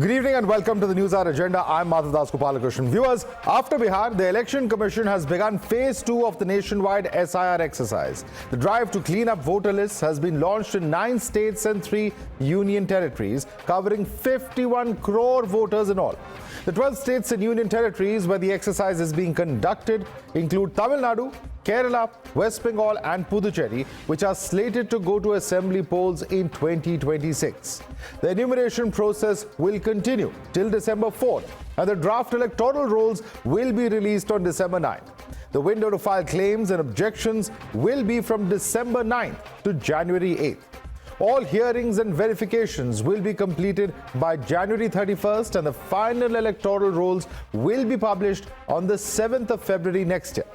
Good evening and welcome to the Newshour Agenda. I'm Madhavdas G. Viewers, after Bihar, the Election Commission has begun phase 2 of the nationwide S.I.R. exercise. The drive to clean up voter lists has been launched in 9 states and 3 union territories, covering 51 crore voters in all. The 12 states and union territories where the exercise is being conducted include Tamil Nadu, Kerala, West Bengal and Puducherry, which are slated to go to assembly polls in 2026. The enumeration process will continue till December 4th and the draft electoral rolls will be released on December 9th. The window to file claims and objections will be from December 9th to January 8th. All hearings and verifications will be completed by January 31st and the final electoral rolls will be published on the 7th of February next year.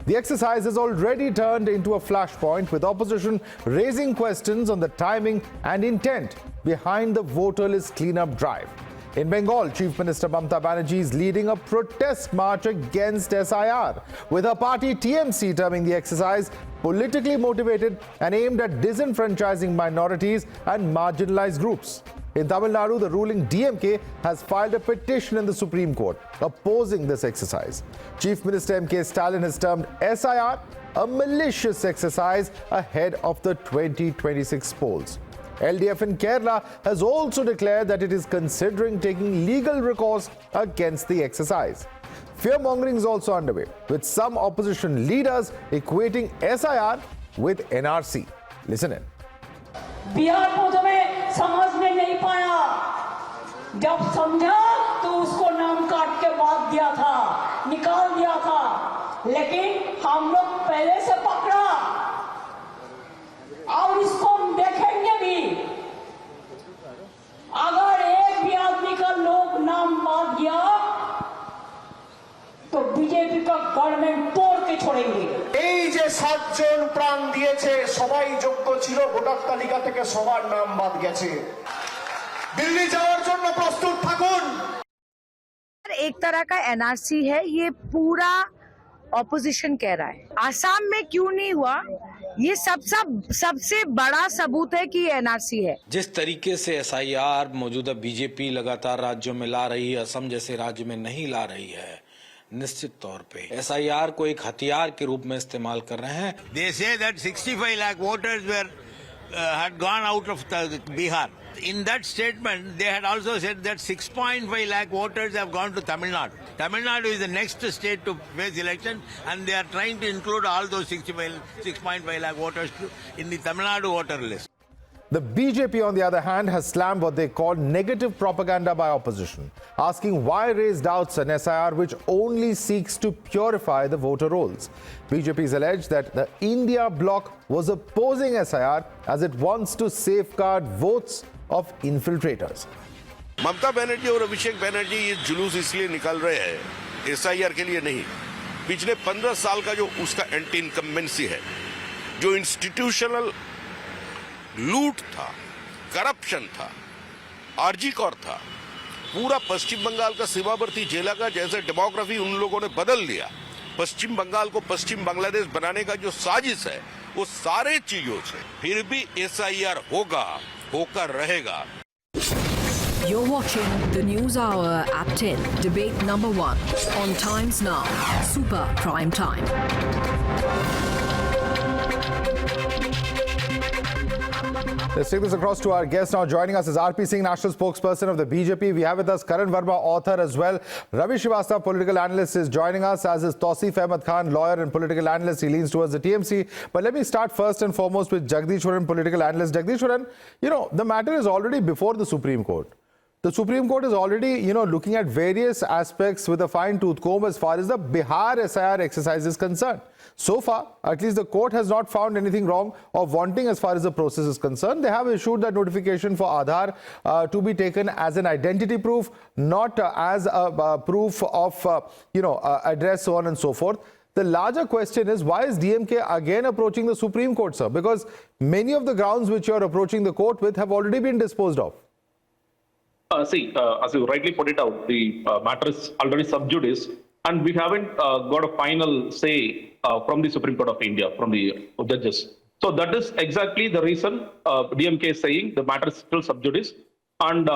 The exercise has already turned into a flashpoint, with opposition raising questions on the timing and intent behind the voter list cleanup drive. In Bengal, Chief Minister Mamata Banerjee is leading a protest march against S.I.R., with her party TMC terming the exercise politically motivated and aimed at disenfranchising minorities and marginalized groups. In Tamil Nadu, the ruling DMK has filed a petition in the Supreme Court opposing this exercise. Chief Minister M.K. Stalin has termed S.I.R. a malicious exercise ahead of the 2026 polls. LDF in Kerala has also declared that it is considering taking legal recourse against the exercise. Fear-mongering is also underway, with some opposition leaders equating S.I.R. with NRC. Listen in. Bihar को तुम्हें समझ में नहीं पाया, जब समझा तो उसको नाम काट के बात दिया था, निकाल दिया था, लेकिन हम लोग पहले से पकड़ा और इसको हम देखेंगे भी। अगर एक भी आदमी का लोग नाम बात दिया तो बीजेपी का गवर्नमेंट तोड़ के छोड़ेंगे। এই যে 7 জন প্রাণ দিয়েছে সবাই যোগ্য ছিল, ভোটার তালিকা থেকে সবার নাম বাদ গেছে। দিল্লি যাওয়ার জন্য প্রস্তুত থাকুন। एक तरह का एनआरसी है, ये पूरा ऑपोजिशन कह रहा है। आसाम में क्यों नहीं हुआ, ये सबसे बड़ा सबूत है कि एनआरसी है। जिस तरीके से एसआईआर मौजूदा बीजेपी लगातार राज्यों में ला रही है, असम जैसे राज्य में नहीं ला रही है, निश्चित तौर पे एसआईआर को एक हथियार के रूप में इस्तेमाल कर रहे हैं। They say that 65 lakh voters were had gone out of Bihar. In that statement, they had also said that 6.5 lakh voters have gone to Tamil Nadu. Tamil Nadu is the next state to face election, and they are trying to include all those 6.5 lakh voters in the Tamil Nadu voter list. The BJP, on the other hand, has slammed what they call negative propaganda by opposition, asking why raise doubts on S.I.R. which only seeks to purify the voter rolls. BJP has alleged that the India bloc was opposing S.I.R. as it wants to safeguard votes of infiltrators. Mamata Banerjee और अभिषेक बनर्जी ये जुलूस इसलिए निकाल रहे हैं, SIR के लिए नहीं। पिछले 15 साल का जो उसका एंटी इनकम्बेंसी है, जो इंस्टीट्यूशनल लूट था, करप्शन था, आरजी कौर था, पूरा पश्चिम बंगाल का सीमावर्ती जिला का जैसे डेमोग्राफी उन लोगों ने बदल दिया। पश्चिम बंगाल को पश्चिम बांग्लादेश बनाने का जो साजिश है, वो सारे चीजों से फिर भी एसआईआर होगा, होकर रहेगा। You're watching the News Hour at 10, debate number 1 on Times Now, Super Prime Time. Let's take this across to our guest now. Joining us is RP Singh, national spokesperson of the BJP. We have with us Karan Verma, author as well. Ravi Srivastava, political analyst, is joining us, as is Tausif Ahmed Khan, lawyer and political analyst. He leans towards the TMC. But let me start first and foremost with Jagdishwaran, political analyst. Jagdishwaran, the matter is already before the Supreme Court. The Supreme Court is already, looking at various aspects with a fine-tooth comb as far as the Bihar S.I.R. exercise is concerned. So far, at least the court has not found anything wrong or wanting as far as the process is concerned. They have issued that notification for Aadhaar to be taken as an identity proof, not as a proof of, address, so on and so forth. The larger question is, why is DMK again approaching the Supreme Court, sir? Because many of the grounds which you are approaching the court with have already been disposed of. As you rightly put it out, the matter is already sub judice, and we haven't got a final say from the Supreme Court of India, from the judges. So that is exactly the reason DMK is saying the matter is still sub judice. and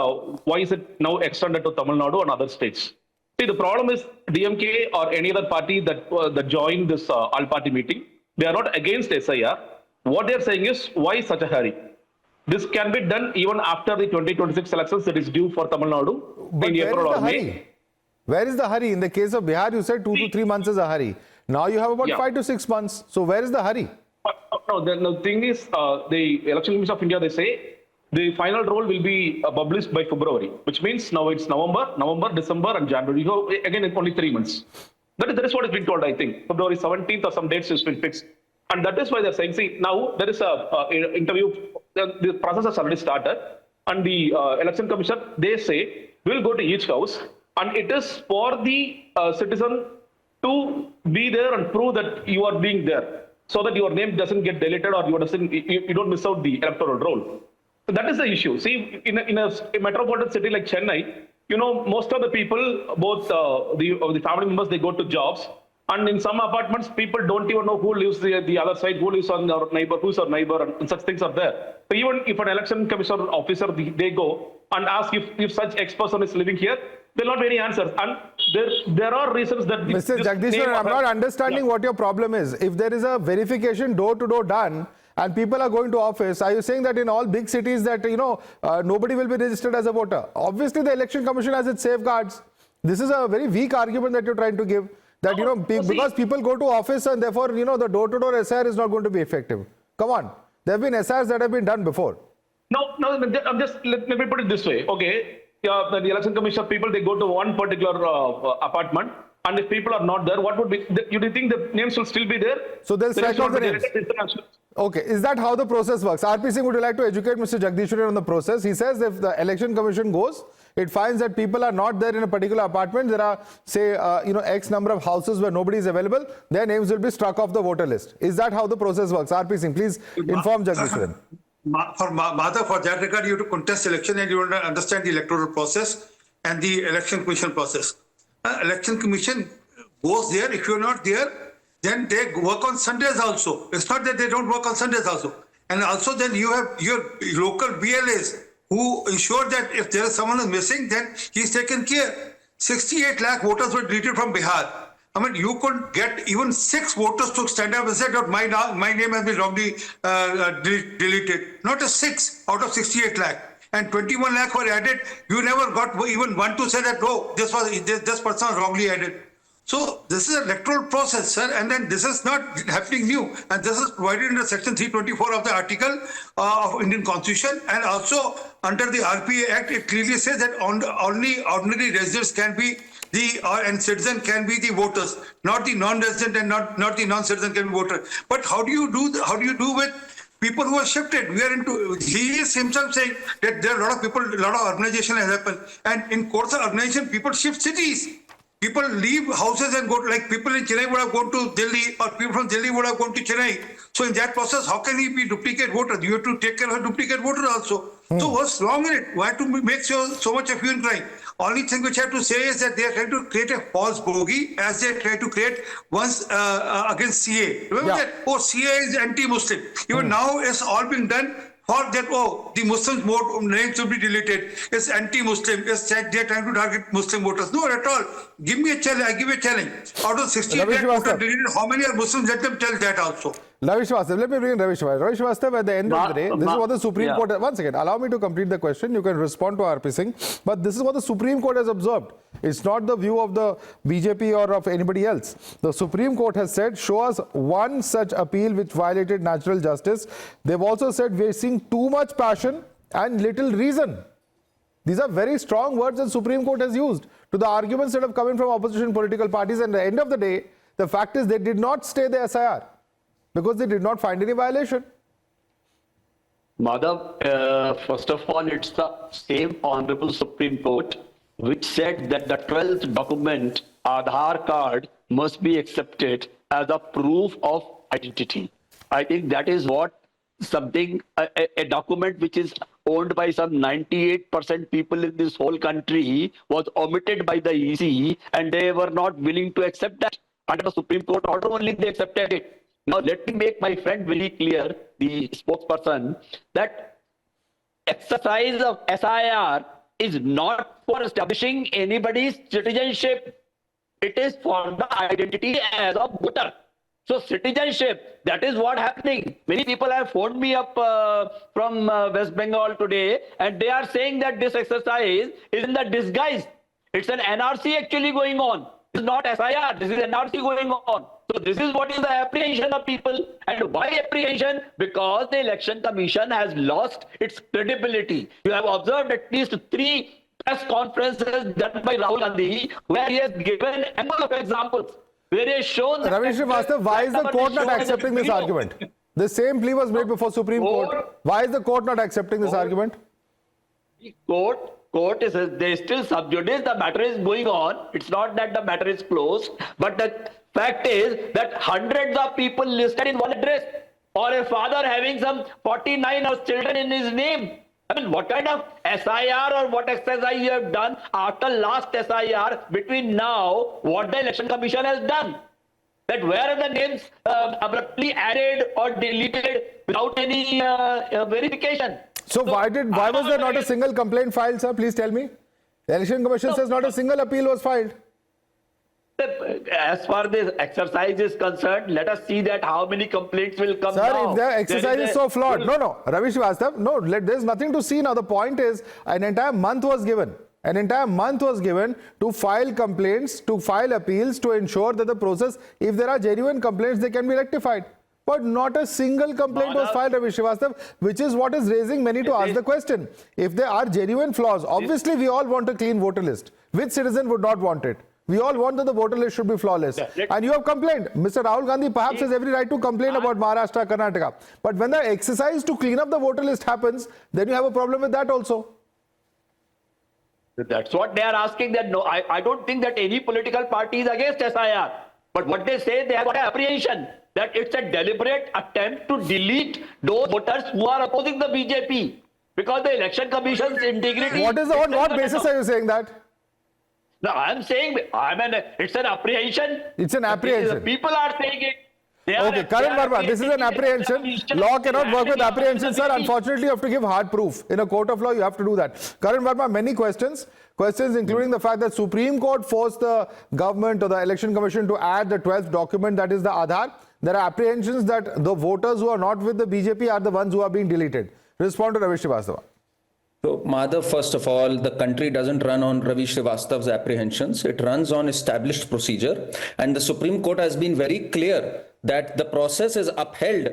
why is it now extended to Tamil Nadu and other states? See, the problem is DMK or any other party that joined this all-party meeting, they are not against SIR. What they are saying is, why such a hurry? This can be done even after the 2026 elections that is due for Tamil Nadu But in where April is the or May. hurry? Where is the hurry? In the case of Bihar, you said 2 to 3 months is a hurry. Now you have about 5 to 6 months. So where is the hurry? No, the thing is, the Election Commission of India, they say the final roll will be published by February, which means now it's November, December, and January. So again, it's only 3 months. That is what has been told, I think. February 17th or some dates has been fixed. And that is why they're saying, see, now there is a interview, the process has already started. And the Election Commission, they say, we'll go to each house. And it is for the citizen to be there and prove that you are being there, so that your name doesn't get deleted or you don't miss out the electoral roll. So that is the issue. See, in a metropolitan city like Chennai, most of the people, both the family members, they go to jobs. And in some apartments, people don't even know who lives the other side, who lives on our neighbor, who's our neighbor, and such things are there. So even if an election commission officer, they go and ask if such X person is living here, they'll not get any answers. And there are reasons that... Mr. Jagdishwar, I'm not understanding what your problem is. If there is a verification door-to-door done, and people are going to office, are you saying that in all big cities that, nobody will be registered as a voter? Obviously, the Election Commission has its safeguards. This is a very weak argument that you're trying to give. That, because people go to office and therefore, the door-to-door SIR is not going to be effective. Come on. There have been SIRs that have been done before. No, let me put it this way. Okay, the Election Commission people, they go to one particular apartment. And if people are not there, what would be, you think the names will still be there? So they'll strike out the names. Okay, is that how the process works? RP Singh, would you like to educate Mr. Jagdishwar on the process? He says if the Election Commission goes, it finds that people are not there in a particular apartment. There are, say, X number of houses where nobody is available. Their names will be struck off the voter list. Is that how the process works? RP Singh, please inform Jagdishwar. For that regard, you have to contest election and you want to understand the electoral process and the Election Commission process. Election Commission goes there. If you're not there, then they work on Sundays also. It's not that they don't work on Sundays also. And also then you have your local BLAs who ensure that if there is someone who's missing, then he's taken care. 68 lakh voters were deleted from Bihar. I mean, you could get even 6 voters to stand up and say that my name has been wrongly deleted. Not a 6 out of 68 lakh. And 21 lakh were added. You never got even one to say that, oh, this person was wrongly added. So this is an electoral process, sir, and then this is not happening new, and this is provided under Section 324 of the Article of Indian Constitution, and also under the RPA Act, it clearly says that only ordinary residents can be and citizen can be the voters, not the non-resident and not the non-citizen can be voter. But how do you do with people who are shifted? He is himself saying that there are a lot of people, a lot of urbanization has happened, and in course of urbanization, people shift cities. People leave houses and go, like people in Chennai would have gone to Delhi, or people from Delhi would have gone to Chennai. So in that process, how can he be duplicate voter? You have to take care of a duplicate voter also. So what's wrong in it? Why to make so much of you crying? Only thing which I have to say is that they are trying to create a false bogey as they try to create once against CA. Remember that? Oh, CA is anti-Muslim. Even now it's all been done for that, oh, the Muslims' names should be deleted. It's anti-Muslim. It's that they're trying to target Muslim voters. No, at all. Give me a challenge. I give a challenge. Out of 68 voters deleted, how many are Muslims? Let them tell that also. Ravi Srivastava, let me bring in Ravi Srivastava. Ravi Srivastava, at the end of the day, this is what the Supreme Court... One second, allow me to complete the question. You can respond to RP Singh. But this is what the Supreme Court has observed. It's not the view of the BJP or of anybody else. The Supreme Court has said, show us one such appeal which violated natural justice. They've also said, we're seeing too much passion and little reason. These are very strong words that Supreme Court has used to the arguments that have come in from opposition political parties. And at the end of the day, the fact is they did not stay the S.I.R. because they did not find any violation. Madhav, first of all, it's the same Honorable Supreme Court which said that the 12th document, Aadhaar card, must be accepted as a proof of identity. I think that is what a document which is owned by some 98% people in this whole country was omitted by the EC, and they were not willing to accept that. Under the Supreme Court order only they accepted it. Now let me make my friend very clear, the spokesperson, that exercise of S.I.R. is not for establishing anybody's citizenship. It is for the identity as a voter. So citizenship, that is what happening. Many people have phoned me up from West Bengal today, and they are saying that this exercise is in the disguise. It's an NRC actually going on. This is not S.I.R. This is NRC going on. So this is what is the apprehension of people. And why apprehension? Because the Election Commission has lost its credibility. You have observed at least 3 press conferences done by Rahul Gandhi, where he has given a number of examples, where he has shown... Ravi Srivastava, why is the court not accepting this argument? The same plea was made before Supreme Court. Why is the court not accepting this argument? Court is, they still sub judice, the matter is going on. It's not that the matter is closed, but the fact is that hundreds of people listed in one address, or a father having some 49 of children in his name. I mean, what kind of S.I.R. or what exercise you have done after last S.I.R. between now, what the Election Commission has done? That where are the names abruptly added or deleted without any verification? So why was there not a single complaint filed, sir? Please tell me. The Election Commission says not a single appeal was filed. As far as this exercise is concerned, let us see that how many complaints will come Sir, now. if the exercise is so flawed. No, Ravi Srivastava, no, there's nothing to see now. The point is, an entire month was given. An entire month was given to file complaints, to file appeals, to ensure that the process, if there are genuine complaints, they can be rectified. But not a single complaint was filed, Ravi Srivastava, which is what is raising many to ask the question. If there are genuine flaws, obviously we all want a clean voter list. Which citizen would not want it? We all want that the voter list should be flawless. And you have complained. Mr. Rahul Gandhi perhaps has every right to complain about Maharashtra, Karnataka. But when the exercise to clean up the voter list happens, then you have a problem with that also. That's what they are asking. That no, I don't think that any political party is against S.I.R. But what they say, they have got an apprehension that it's a deliberate attempt to delete those voters who are opposing the BJP. Because the Election Commission's integrity... On what basis are you saying that? No, I'm saying, it's an apprehension. It's an apprehension. People are saying it. Okay, Karan Verma, this is an apprehension. Law cannot work with apprehension, sir. Unfortunately, you have to give hard proof. In a court of law, you have to do that. Karan Verma, many questions. Questions including the fact that Supreme Court forced the government or the Election Commission to add the 12th document, that is the Aadhaar. There are apprehensions that the voters who are not with the BJP are the ones who are being deleted. Respond to Ravi Srivastava. So, Madhav, first of all, the country doesn't run on Ravi Srivastava's apprehensions. It runs on established procedure. And the Supreme Court has been very clear that the process is upheld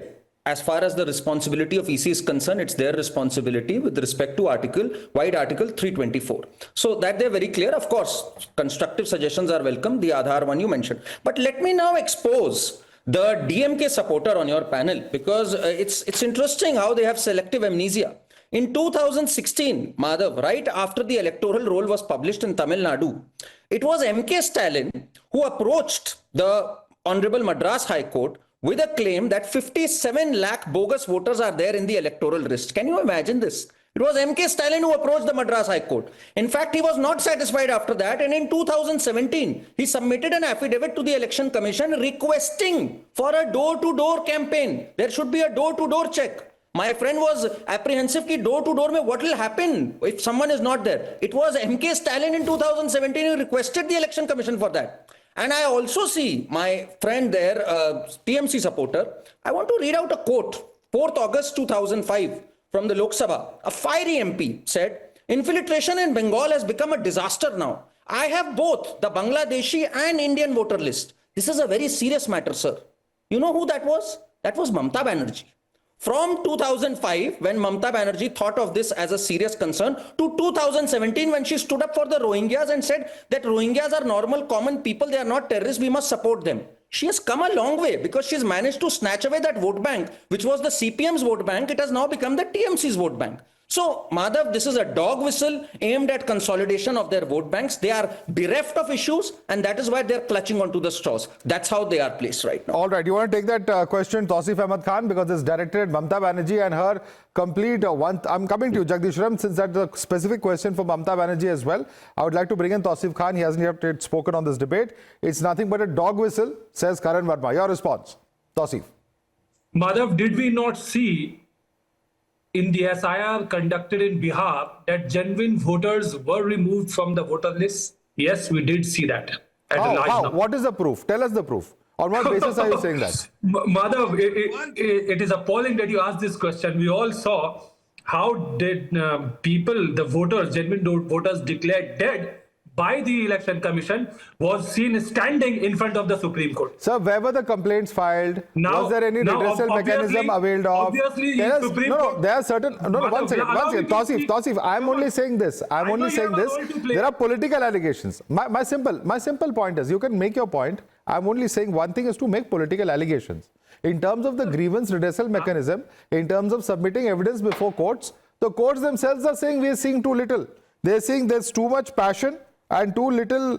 as far as the responsibility of EC is concerned. It's their responsibility with respect to Article 324. So that they're very clear. Of course, constructive suggestions are welcome. The Aadhaar one you mentioned. But let me now expose the DMK supporter on your panel, because it's interesting how they have selective amnesia. In 2016, Madhav, right after the electoral roll was published in Tamil Nadu, it was M.K. Stalin who approached the Honorable Madras High Court with a claim that 57 lakh bogus voters are there in the electoral list. Can you imagine this? It was M.K. Stalin who approached the Madras High Court. In fact, he was not satisfied after that, and in 2017, he submitted an affidavit to the Election Commission requesting for a door-to-door campaign. There should be a door-to-door check. My friend was apprehensive that door-to-door mein what will happen if someone is not there. It was M.K. Stalin in 2017 who requested the Election Commission for that. And I also see my friend there, TMC supporter. I want to read out a quote. 4th August 2005 from the Lok Sabha. A fiery MP said, "Infiltration in Bengal has become a disaster now. I have both the Bangladeshi and Indian voter list. This is a very serious matter, sir." You know who that was? That was Mamata Banerjee. From 2005, when Mamata Banerjee thought of this as a serious concern, to 2017, when she stood up for the Rohingyas and said that Rohingyas are normal, common people, they are not terrorists, we must support them. She has come a long way because she's managed to snatch away that vote bank, which was the CPM's vote bank. It has now become the TMC's vote bank. So, Madhav, this is a dog whistle aimed at consolidation of their vote banks. They are bereft of issues, and that is why they're clutching onto the straws. That's how they are placed right now. All right, you want to take that question, Tausif Ahmed Khan, because it's directed at Mamata Banerjee and her complete I'm coming to you, Jagdish Ram, since that's a specific question for Mamata Banerjee as well. I would like to bring in Tausif Khan. He hasn't yet spoken on this debate. It's nothing but a dog whistle, says Karan Verma. Your response, Tausif. Madhav, did we not see in the S.I.R. conducted in Bihar that genuine voters were removed from the voter list? Yes, we did see that. At a large How? number. What is the proof? Tell us the proof. On what basis are you saying that? Madhav, it is appalling that you asked this question. We all saw how did people, the voters, genuine voters declared dead by the Election Commission was seen standing in front of the Supreme Court. Sir, where were the complaints filed? Was there any redressal mechanism availed of? Obviously, Tell us, Supreme no, Court. there are certain. No, one second. Tausif, I'm only saying this. I'm only saying this. There are political allegations. My simple point is, you can make your point. I'm only saying one thing is to make political allegations. In terms of the grievance redressal mechanism, in terms of submitting evidence before courts, the courts themselves are saying we are seeing too little. They're saying there's too much passion and too little,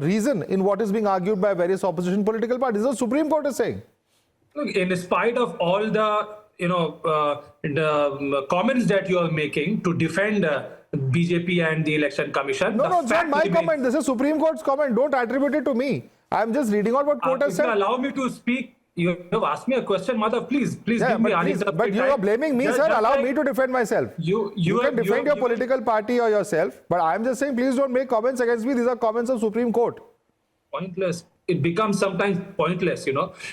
reason in what is being argued by various opposition political parties. The Supreme Court is saying. Look, in spite of all the, the comments that you are making to defend BJP and the Election Commission. No, it's not my comment. This is Supreme Court's comment. Don't attribute it to me. I'm just reading out what court has said. Allow me to speak. You have asked me a question, Madhav. Please give me uninterrupted but you time. are blaming me, sir. Allow me to defend myself. You can defend your political party or yourself, but I'm just saying, please don't make comments against me. These are comments of Supreme Court. Pointless. It becomes sometimes pointless,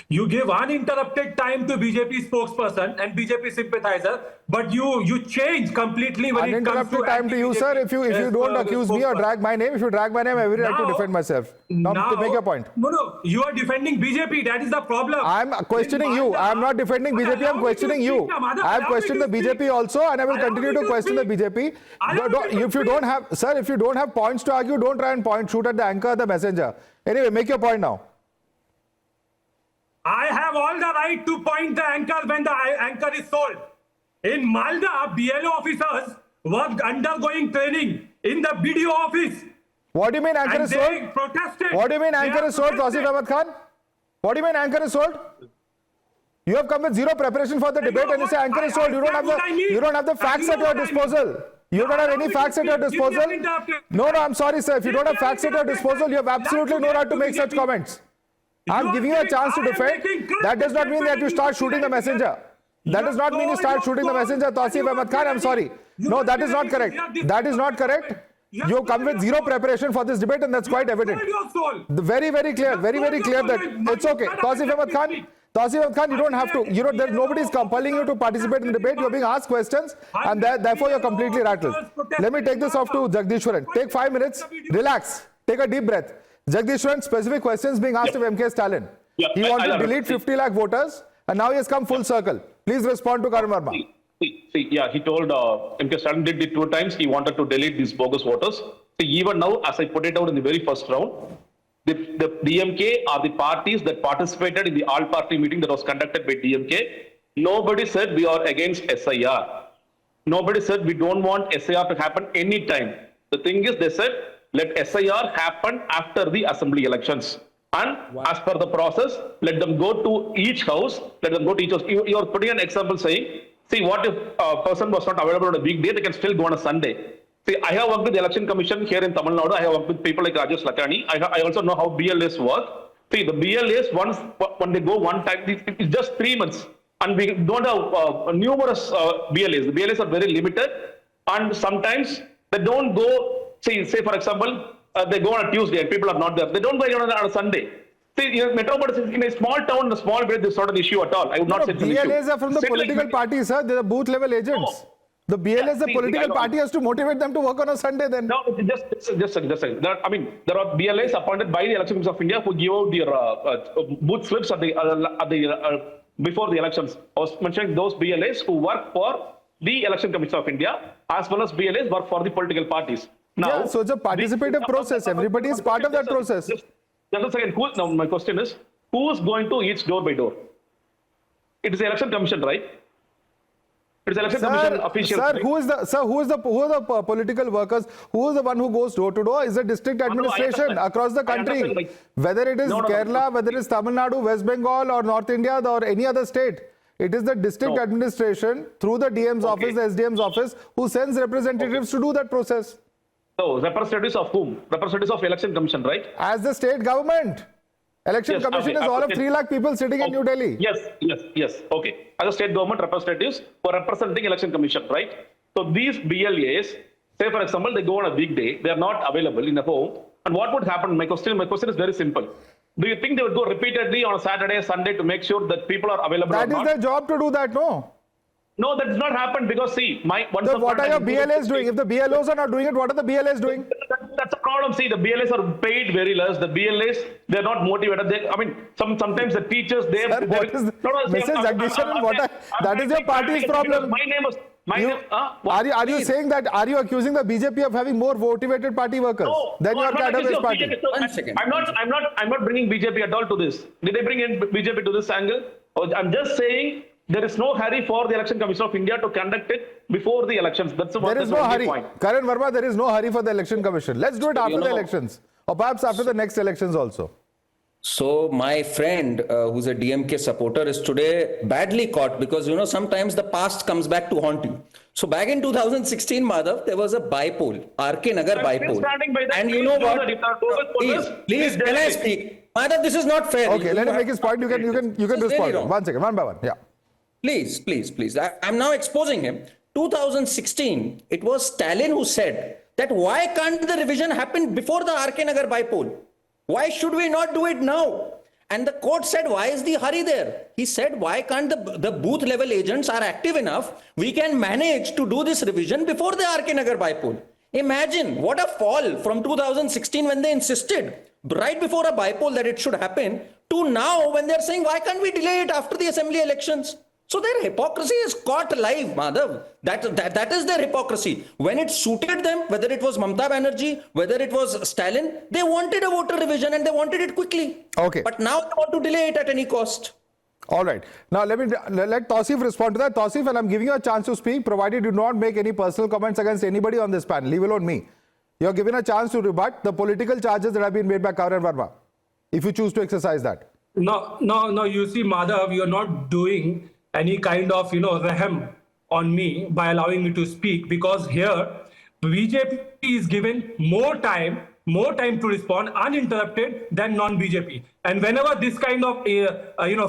You give uninterrupted time to BJP spokesperson and BJP sympathizer, but you change completely when it comes to uninterrupted time to you, sir. If you don't accuse me or drag my name, if you drag my name, I have every right to defend myself. Now, to make your point. No, you are defending BJP. That is the problem. I'm questioning you. I'm not defending BJP. I'm questioning you. I have questioned the BJP also, and I will continue to question the BJP. If you don't have, sir, if you don't have points to argue, don't try and shoot at the anchor or the messenger. Anyway, make your point now. I have all the right to point the anchor when the anchor is sold. In Malda, BLO officers were undergoing training in the BDO office. What do you mean anchor is sold? Protested. What do you mean anchor is sold, Tausif Ahmed Khan? What do you mean anchor is sold? You have come with zero preparation for the debate and you say anchor is sold. You don't have the facts at your disposal. You don't have any facts at your disposal. No, I'm sorry, sir. If you don't have facts at your disposal, you have absolutely no right to make such comments. I'm giving you a chance to defend. That does not mean that you start shooting the messenger. That does not mean you start shooting the messenger, Tausif Ahmed Khan. I'm sorry. No, that is not correct. That is not correct. You come with zero preparation for this debate, and that's quite evident. Very clear that it's okay. Tausif Ahmed Khan, you don't have to. Nobody is compelling you to participate in the debate. You're being asked questions, and therefore you're completely rattled. Let me take this off to Jagdishwaran. Take 5 minutes. Relax. Take a deep breath. Jagdishwaran, specific questions being asked of MK Stalin. He wanted to delete 50 lakh voters, and now he has come full circle. Please respond to Karan Verma. He told MK Stalin did it 2 times. He wanted to delete these bogus voters. Even now, as I put it out in the very first round, the DMK are the parties that participated in the all-party meeting that was conducted by DMK. Nobody said we are against S.I.R. Nobody said we don't want S.I.R. to happen anytime. The thing is, they said, let S.I.R. happen after the assembly elections. And as per the process, let them go to each house, let them go to each house. You are putting an example saying, see, what if a person was not available on a weekday, they can still go on a Sunday. See, I have worked with the Election Commission here in Tamil Nadu. I have worked with people like Rajesh Lakani. I also know how BLAs work. See, the BLAs, when they go one time, it's just 3 months. And we don't have numerous BLAs. The BLAs are very limited. And sometimes they don't go, say for example, they go on a Tuesday and people are not there. They don't go on a Sunday. See, Metropolis is in a small town, in a small village, this is not an issue at all. I would not say it's an issue. BLAs are from the political party, sir. They are booth level agents. The BLAs, the political party has to motivate them to work on a Sunday then. No, just a second. There are BLAs appointed by the Election Commission of India who give out their booth slips before the elections. I was mentioning those BLAs who work for the Election Commission of India as well as BLAs work for the political parties. Now, so it's a participative process. Everybody is part of that process. Just a second. Now, my question is, who is going to each door by door? It is the Election Commission, right? It is the Election Commission officials. Sir, who are the political workers? Who is the one who goes door to door? Is the district administration across the country. Whether it is Kerala, whether it is Tamil Nadu, West Bengal or North India or any other state. It is the district administration through the DM's office, the SDM's office, who sends representatives to do that process. So, representatives of whom? Representatives of Election Commission, right? As the state government. Election Commission is all of 3 lakh people sitting in New Delhi. Yes. Okay. As a state government representatives for representing election commission, right? So these BLAs, say for example, they go on a weekday, they are not available in a home. And what would happen? My question is very simple. Do you think they would go repeatedly on a Saturday, Sunday to make sure that people are available? That is their job to do that, no? No, that does not happen because see, So what are your BLAs doing? If the BLOs are not doing it, what are the BLAs doing? That's a problem. See, the BLAs are paid very less. The BLAs, they're not motivated. Sometimes the teachers, Mrs. Jagdisharan, that is your party's problem. Are you saying that, are you accusing the BJP of having more motivated party workers than your cadre-based party? 1 second. I'm not bringing BJP at all to this. Did they bring in BJP to this angle? I'm just saying there is no hurry for the Election Commission of India to conduct it before the elections. There is no hurry. Karan Verma, there is no hurry for the Election Commission. Let's do it after the elections. Or perhaps after the next elections also. So my friend, who's a DMK supporter, is today badly caught because, sometimes the past comes back to haunt you. So back in 2016, Madhav, there was a bypoll, RK Nagar bypoll. And you know what? Please, can I speak? Madhav, this is not fair. Okay, let him make his point. You can respond. 1 second, one by one. Yeah. Please. I'm now exposing him. 2016, it was Stalin who said that why can't the revision happen before the RK Nagar bypoll? Why should we not do it now? And the court said, why is the hurry there? He said, why can't the booth level agents are active enough? We can manage to do this revision before the RK Nagar bypoll. Imagine what a fall from 2016 when they insisted right before a bypoll that it should happen to now when they're saying, why can't we delay it after the assembly elections? So their hypocrisy is caught alive, Madhav. That is their hypocrisy. When it suited them, whether it was Mamata Banerjee, whether it was Stalin, they wanted a voter revision and they wanted it quickly. Okay. But now they want to delay it at any cost. All right. Now let Tausif respond to that. Tausif, and I'm giving you a chance to speak, provided you do not make any personal comments against anybody on this panel, leave alone me. You're given a chance to rebut the political charges that have been made by Karan Verma, if you choose to exercise that. No, you see, Madhav, you're not doing any kind of, rahm on me by allowing me to speak, because here BJP is given more time to respond uninterrupted than non-BJP. And whenever this kind of,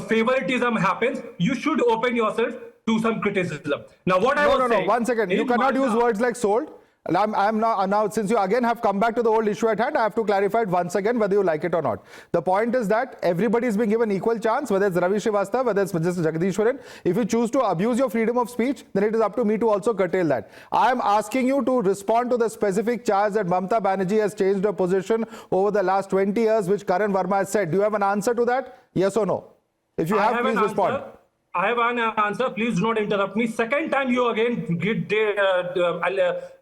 favoritism happens, you should open yourself to some criticism. Now, what I was saying... No, 1 second. You cannot use words like sold. I'm now, since you again have come back to the old issue at hand, I have to clarify it once again whether you like it or not. The point is that everybody is being given equal chance, whether it's Ravi Srivastava, whether it's Mr. Jagdishwaran. If you choose to abuse your freedom of speech, then it is up to me to also curtail that. I am asking you to respond to the specific charge that Mamata Banerjee has changed her position over the last 20 years, which Karan Verma has said. Do you have an answer to that? Yes or no? If you have, please respond. I have an answer. Please do not interrupt me. Second time you again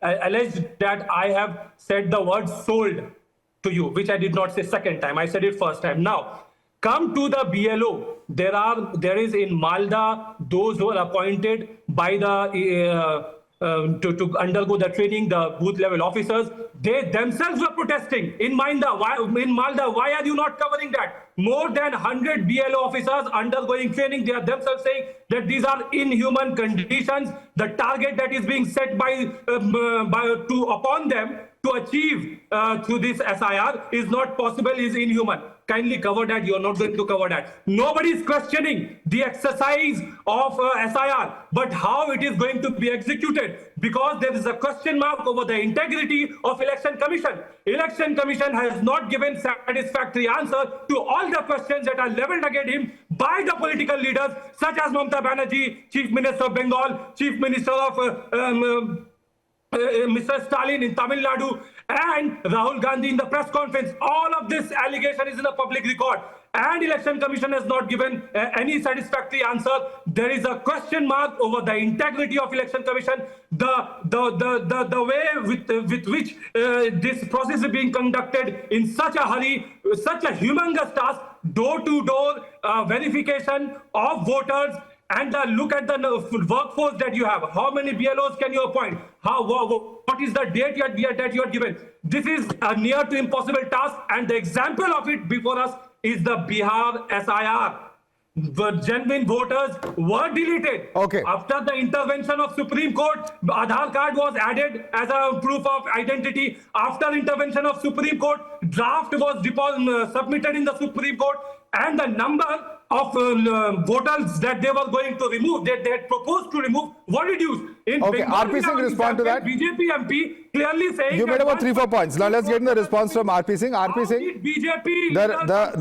alleged that I have said the word sold to you, which I did not say second time. I said it first time. Now, come to the BLO. There is in Malda those who are appointed by the to undergo the training, the booth level officers. They themselves were protesting in Malda. Why are you not covering that? More than 100 BLO officers undergoing training. They are themselves saying that these are inhuman conditions. The target that is being set upon them to achieve through this S.I.R. is not possible, is inhuman. Kindly cover that. You are not going to cover that. Nobody is questioning the exercise of S.I.R. but how it is going to be executed, because there is a question mark over the integrity of Election Commission. Election Commission has not given satisfactory answer to all the questions that are leveled against him by the political leaders such as Mamata Banerjee, Chief Minister of Bengal, Chief Minister of Mr. Stalin in Tamil Nadu, and Rahul Gandhi in the press conference. All of this allegation is in the public record, and Election Commission has not given any satisfactory answer. There is a question mark over the integrity of Election Commission, the way with which this process is being conducted in such a hurry, such a humongous task, door-to-door verification of voters. And look at the workforce that you have. How many BLOs can you appoint? What is the date that you are given? This is a near to impossible task, and the example of it before us is the Bihar S.I.R. genuine voters were deleted. Okay. After the intervention of Supreme Court, Aadhaar card was added as a proof of identity. After intervention of Supreme Court, draft was submitted in the Supreme Court, and the number of voters that they were going to remove, that they had proposed to remove, were reduced. In Okay, Bengal, RP Singh, respond to that. BJP MP clearly saying You made that about 3-4 points. Now let's get in the response from RP Singh. RP Singh, BJP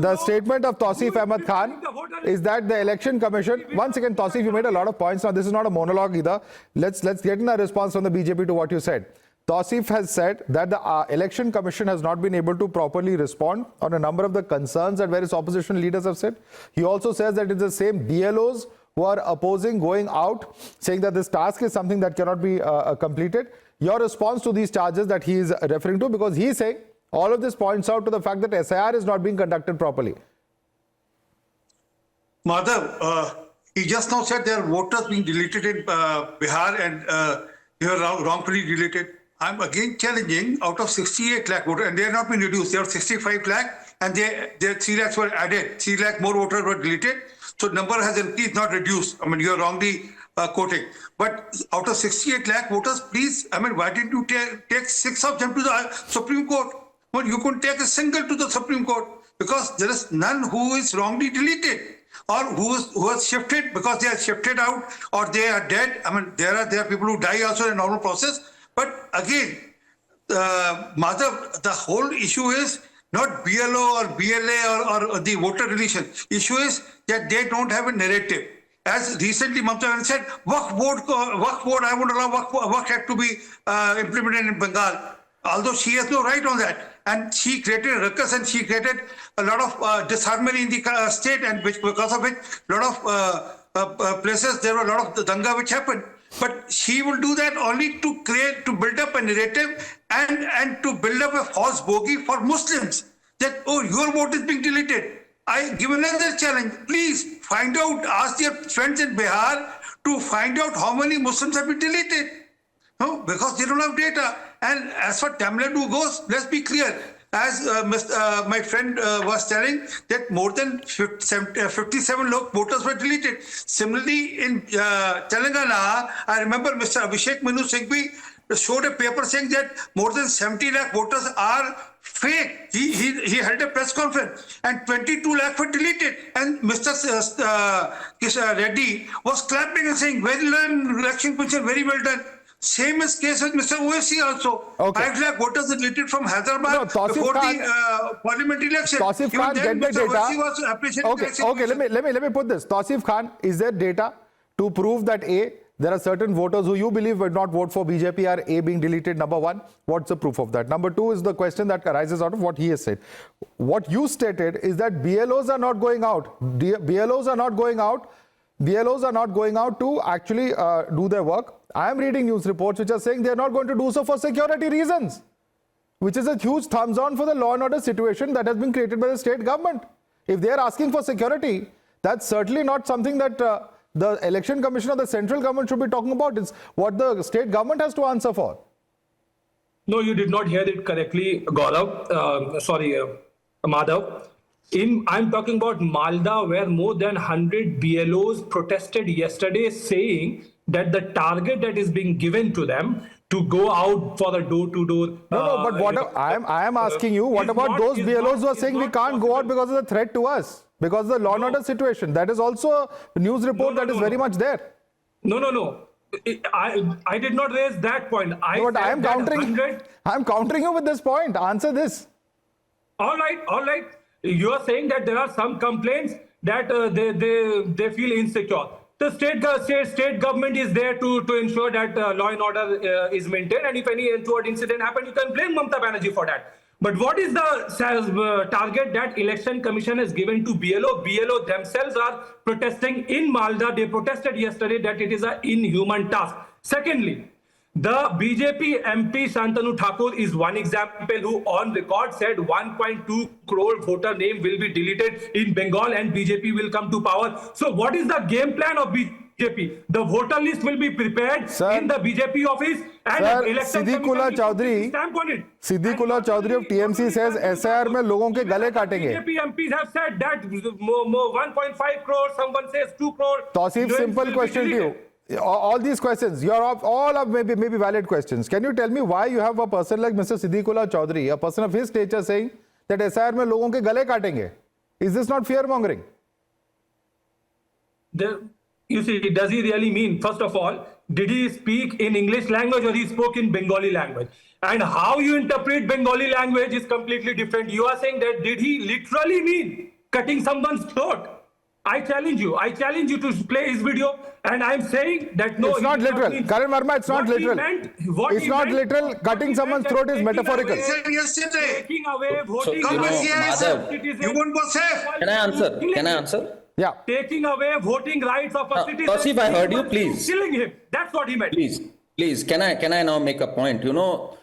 the statement of Tausif Ahmed Khan is that the election commission. Once again, Tausif, you made a lot of points. Now this is not a monologue either. Let's get in a response from the BJP to what you said. Tausif has said that the election commission has not been able to properly respond on a number of the concerns that various opposition leaders have said. He also says that it's the same BLOs who are opposing going out, saying that this task is something that cannot be completed. Your response to these charges that he is referring to, because he is saying all of this points out to the fact that S.I.R is not being conducted properly. Madhav, he just now said there are voters being deleted in Bihar and they were wrongfully deleted. I'm again challenging, out of 68 lakh voters, and they have not been reduced, they are 65 lakh, and their 3 lakhs were added. 3 lakh more voters were deleted. So number has increased, not reduced. I mean, you are wrongly quoting. But out of 68 lakh voters, please, I mean, why didn't you take 6 of them to the Supreme Court? Well, you couldn't take a single to the Supreme Court because there is none who is wrongly deleted or who has shifted because they are shifted out or they are dead. I mean, there are people who die also in a normal process. But again, Madhav, the whole issue is not BLO or BLA or the voter deletion. Issue is that they don't have a narrative. As recently Mamata said, Waqf board, I would allow Waqf Act to be implemented in Bengal. Although she has no right on that. And she created a ruckus and she created a lot of disharmony in the state, and because of it, a lot of places, there were a lot of danga which happened. But she will do that only to build up a narrative and to build up a false bogey for Muslims that, oh, your vote is being deleted. I give another challenge. Please find out, ask your friends in Bihar to find out how many Muslims have been deleted. No, because they don't have data. And as for Tamil Nadu goes, let's be clear. As my friend was telling, that more than 57 voters were deleted. Similarly, in Telangana, I remember Mr. Abhishek Manu Singhvi showed a paper saying that more than 70 lakh voters are fake. He held a press conference and 22 lakh were deleted. And Mr. Reddy was clapping and saying, well done, election commission, very well done. Same is case with Mr. OFC also. Okay. 5 lakh voters deleted from Hyderabad before the parliament election. Tausif Khan, get the data. Okay, let me put this. Tausif Khan, is there data to prove that A, there are certain voters who you believe would not vote for BJP are A being deleted, number one? What's the proof of that? Number two is the question that arises out of what he has said. What you stated is that BLOs are not going out. BLOs are not going out. BLOs are not going out to actually do their work. I am reading news reports which are saying they are not going to do so for security reasons, which is a huge thumbs down for the law and order situation that has been created by the state government. If they are asking for security, that's certainly not something that the election commission or the central government should be talking about. It's what the state government has to answer for. No, you did not hear it correctly, Gaurav. Madhav. I'm talking about Malda, where more than 100 BLOs protested yesterday, saying that the target that is being given to them to go out for the door-to-door. But what I am asking you, what about those BLOs who are saying we can't go out because of the threat to us, because of the law and order situation? That is also a news report that is very much there. No. I did not raise that point. I am countering you with this point. Answer this. All right. You are saying that there are some complaints that they feel insecure. The state government is there to ensure that law and order is maintained, and if any untoward incident happens, you can blame Mamata Banerjee for that. But what is the target that election commission has given to BLO? BLO themselves are protesting in Malda. They protested yesterday that it is an inhuman task. Secondly, the BJP MP Shantanu Thakur is one example who on record said 1.2 crore voter name will be deleted in Bengal and BJP will come to power. So what is the game plan of BJP. The voter list will be prepared Sir, in the BJP office and Sir, the election Siddiqullah commission will put Chaudhary- the stamp on it. Siddiqullah Chaudhary of TMC says SIR में लोगों के गले काटेंगे. BJP MPs have said that 1.5 crore, someone says 2 crore. Tausif, simple question to you. All these questions, all are maybe valid questions. Can you tell me why you have a person like Mr. Siddiqullah Chaudhary, a person of his stature, saying that SIR में लोगों के गले काटेंगे? Is this not fear mongering? You see, does he really mean, first of all, did he speak in English language or he spoke in Bengali language? And how you interpret Bengali language is completely different. You are saying that did he literally mean cutting someone's throat? I challenge you to play his video, and I'm saying that no. It's not literal. Karan Verma, it's not literal. It's not literal. Cutting someone's throat is metaphorical. Yesterday, Taking away voting come rights here, of sir. citizens. You won't go safe. Can I answer? Yeah. Taking away voting rights of a citizen. Tausif, I heard you, please. Killing him. That's what he meant. Please, can I now make a point? You know,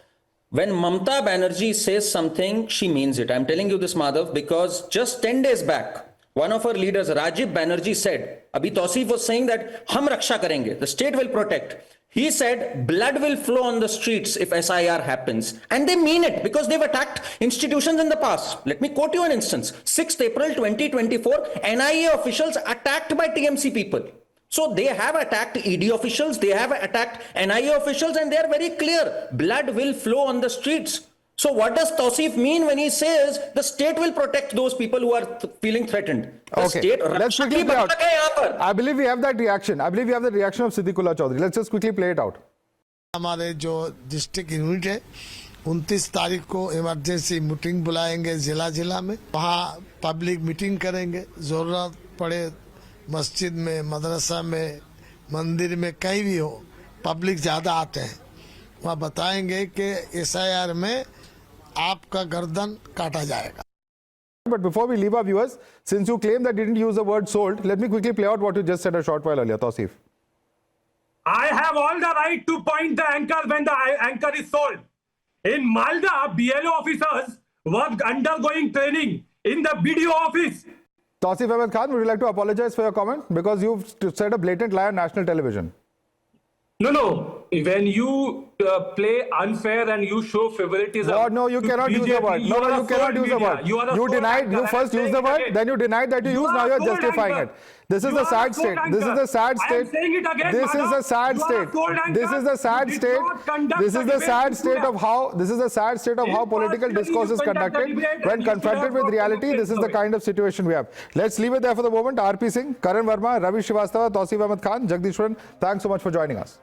when Mamata Banerjee says something, she means it. I'm telling you this, Madhav, because just 10 days back, one of her leaders, Rajiv Banerjee, said, Abhi Tausif was saying that hum raksha karenge, the state will protect. He said blood will flow on the streets if S.I.R. happens. And they mean it because they've attacked institutions in the past. Let me quote you an instance. 6th April 2024, NIA officials attacked by TMC people. So they have attacked ED officials, they have attacked NIA officials, and they are very clear. Blood will flow on the streets. So what does Tausif mean when he says the state will protect those people who are feeling threatened? Okay, let's quickly play out. I believe we have that reaction. I believe we have the reaction of Siddiqullah Chaudhary. Let's just quickly play it out. हमारे जो district unit है 29 तारीख को emergency meeting बुलाएंगे जिला में वहाँ public meeting करेंगे जरूरत पड़े मस्जिद में मदरसा में मंदिर में कहीं भी हो पब्लिक ज्यादा आते हैं वहाँ बताएंगे कि SIR में आपका गर्दन काटा जाएगा. But before we leave our viewers, since you claim that you didn't use the word sold, let me quickly play out what you just said a short while earlier, Tausif. I have all the right to point the anchor when the anchor is sold. In Malda, BLO officers were undergoing training in the BDO office. Tausif Ahmed Khan, would you like to apologize for your comment? Because you've said a blatant lie on national television. No. When you play unfair and you show favoritism. Oh, no, you cannot use the word. No, you cannot use the word. You denied, you first used the word, then you denied that you used, now you're justifying it. This is the sad state. This is the sad state. This is the sad state. This is the sad state. This is the sad state of how, this is the sad state of how political discourse is conducted. When confronted with reality, this is the kind of situation we have. Let's leave it there for the moment. RP Singh, Karan Verma, Ravi Srivastava, Tausif Ahmed Khan, Jagdishwaran, thanks so much for joining us.